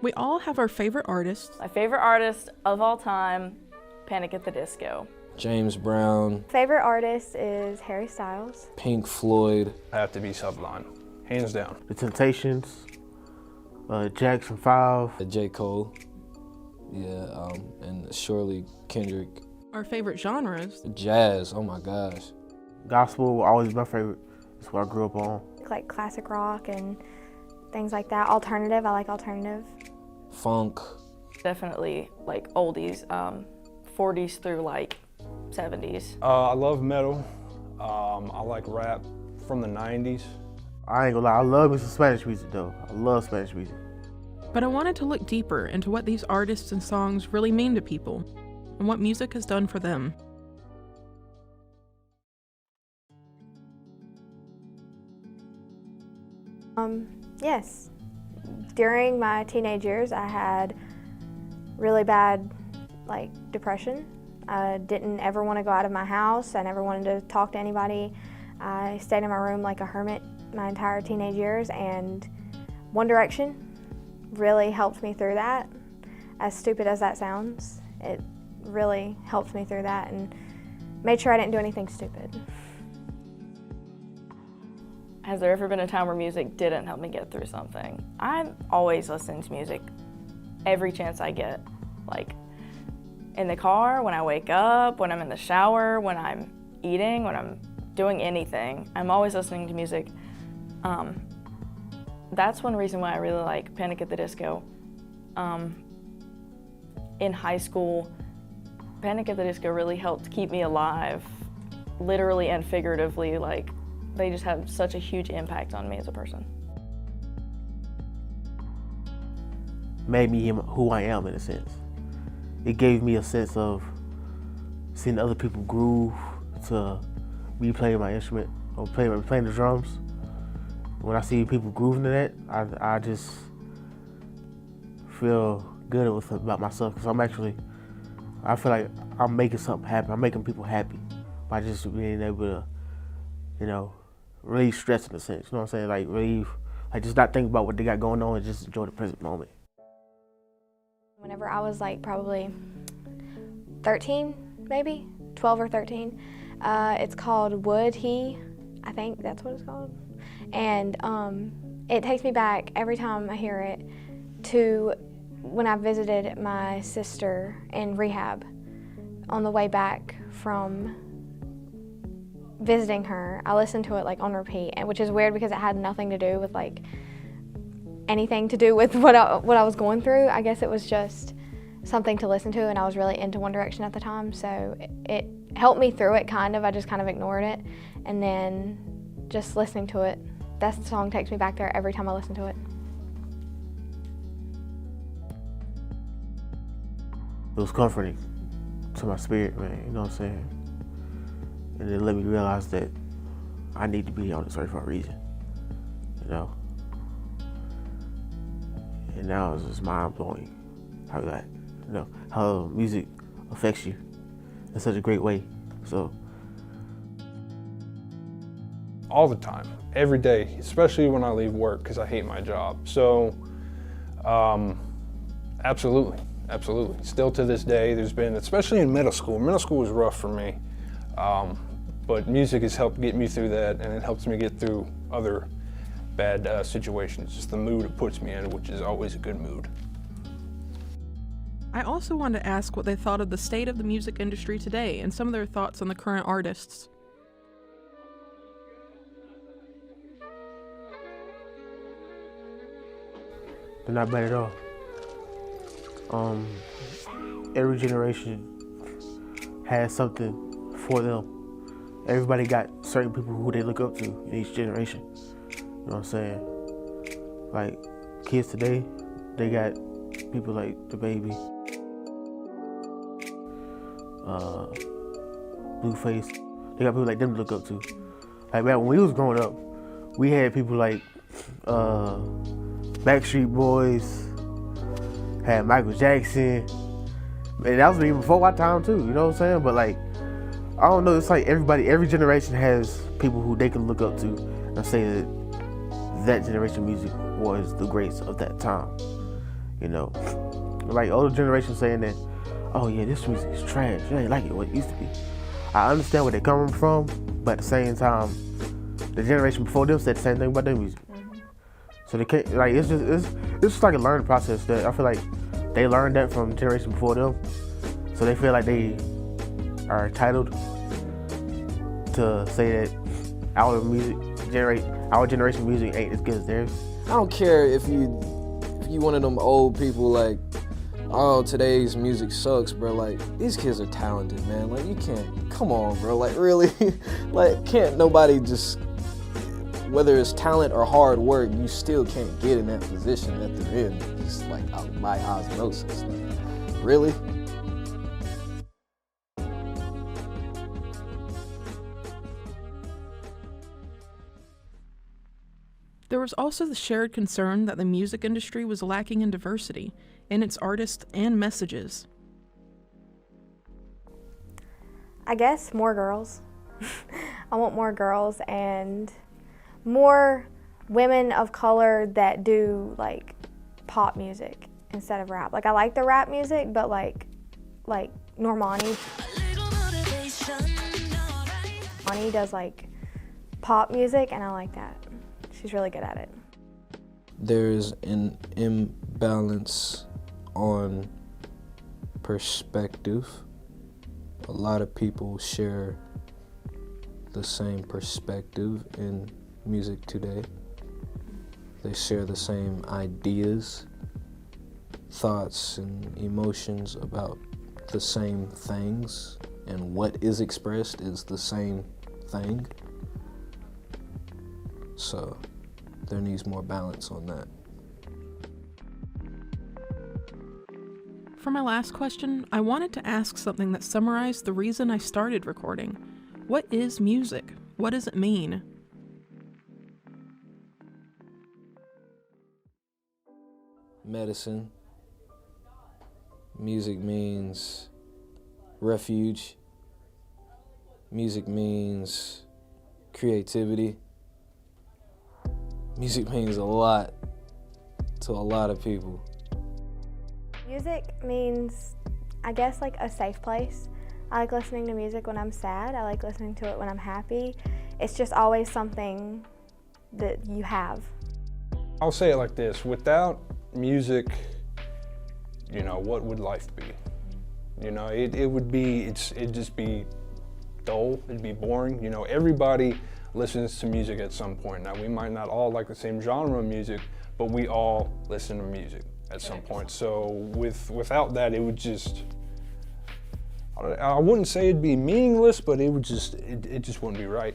We all have our favorite artists. My favorite artist of all time, Panic at the Disco. James Brown. Favorite artist is Harry Styles. Pink Floyd. I have to be Sublime, hands down. The Temptations, Jackson 5. J. Cole. Yeah, and surely Kendrick. Our favorite genres. Jazz, oh my gosh. Gospel will always be my favorite. That's what I grew up on. Like classic rock and things like that. Alternative, I like alternative. Funk. Definitely like oldies, 40s through like 70s. I love metal. I like rap from the 90s. I ain't gonna lie, I love me some Spanish music though. I love Spanish music. But I wanted to look deeper into what these artists and songs really mean to people and what music has done for them. Yes. During my teenage years, I had really bad, depression. I didn't ever want to go out of my house. I never wanted to talk to anybody. I stayed in my room like a hermit my entire teenage years, and One Direction really helped me through that. As stupid as that sounds, it really helped me through that and made sure I didn't do anything stupid. Has there ever been a time where music didn't help me get through something? I'm always listening to music every chance I get. Like in the car, when I wake up, when I'm in the shower, when I'm eating, when I'm doing anything. I'm always listening to music. That's one reason why I really like Panic at the Disco. In high school, Panic at the Disco really helped keep me alive, literally and figuratively. They just have such a huge impact on me as a person. Made me who I am in a sense. It gave me a sense of seeing other people groove to me playing my instrument or playing the drums. When I see people grooving to that, I just feel good about myself because I feel like I'm making something happen. I'm making people happy by just being able to, relieve stress in a sense. You know what I'm saying? Relieve, just not think about what they got going on and just enjoy the present moment. Whenever I was probably 13, maybe 12 or 13, it's called Would He, I think that's what it's called. And it takes me back every time I hear it to when I visited my sister in rehab on the way back from visiting her. I listened to it on repeat, which is weird because it had nothing to do with anything to do with what I was going through. I guess it was just something to listen to, and I was really into One Direction at the time, so it helped me through it kind of. I just kind of ignored it, and then just listening to it, that song takes me back there every time I listen to it. It was comforting to my spirit, man, you know what I'm saying? And it let me realize that I need to be on this earth for a reason, And now it's just mind-blowing how music affects you in such a great way, so. All the time, every day, especially when I leave work because I hate my job. So, absolutely. Still to this day, there's been, especially in middle school was rough for me. But music has helped get me through that, and it helps me get through other bad situations. Just the mood it puts me in, which is always a good mood. I also wanted to ask what they thought of the state of the music industry today and some of their thoughts on the current artists. They're not bad at all. Every generation has something for them. Everybody got certain people who they look up to in each generation. You know what I'm saying? Kids today, they got people like the Baby, Blueface. They got people like them to look up to. Man, when we was growing up, we had people like Backstreet Boys, had Michael Jackson, and that was even before our time too, you know what I'm saying? But I don't know, it's every generation has people who they can look up to and say that generation music was the greats of that time. You know, like older generation saying that, oh yeah, this music is trash. It ain't like it what it used to be. I understand where they're coming from, but at the same time, the generation before them said the same thing about their music. So they can't, like, it's just like a learning process that I feel like they learned that from the generation before them. So they feel like they are entitled to say that our generation music ain't as good as theirs. I don't care if you one of them old people like, oh, today's music sucks, bro. Like, these kids are talented, man. Like, you can't, come on, bro. Like, really? Like, can't nobody just, whether it's talent or hard work, you still can't get in that position that they're in, just like by osmosis. Like, really? There was also the shared concern that the music industry was lacking in diversity in its artists and messages. I guess more girls. I want more girls and more women of color that do like pop music instead of rap. Like I like the rap music, but like Normani. Normani does like pop music and I like that. She's really good at it. There's an imbalance on perspective. A lot of people share the same perspective in music today. They share the same ideas, thoughts, and emotions about the same things, and what is expressed is the same thing. So there needs more balance on that. For my last question, I wanted to ask something that summarized the reason I started recording. What is music? What does it mean? Medicine. Music means refuge. Music means creativity. Music means a lot to a lot of people. Music means, I guess, like a safe place. I like listening to music when I'm sad. I like listening to it when I'm happy. It's just always something that you have. I'll say it like this, without music, you know, what would life be? You know, it'd just be dull, it'd be boring. You know, everybody listens to music at some point. Now, we might not all like the same genre of music, but we all listen to music at some point. So without that, it would just, I wouldn't say it'd be meaningless, but it just wouldn't be right.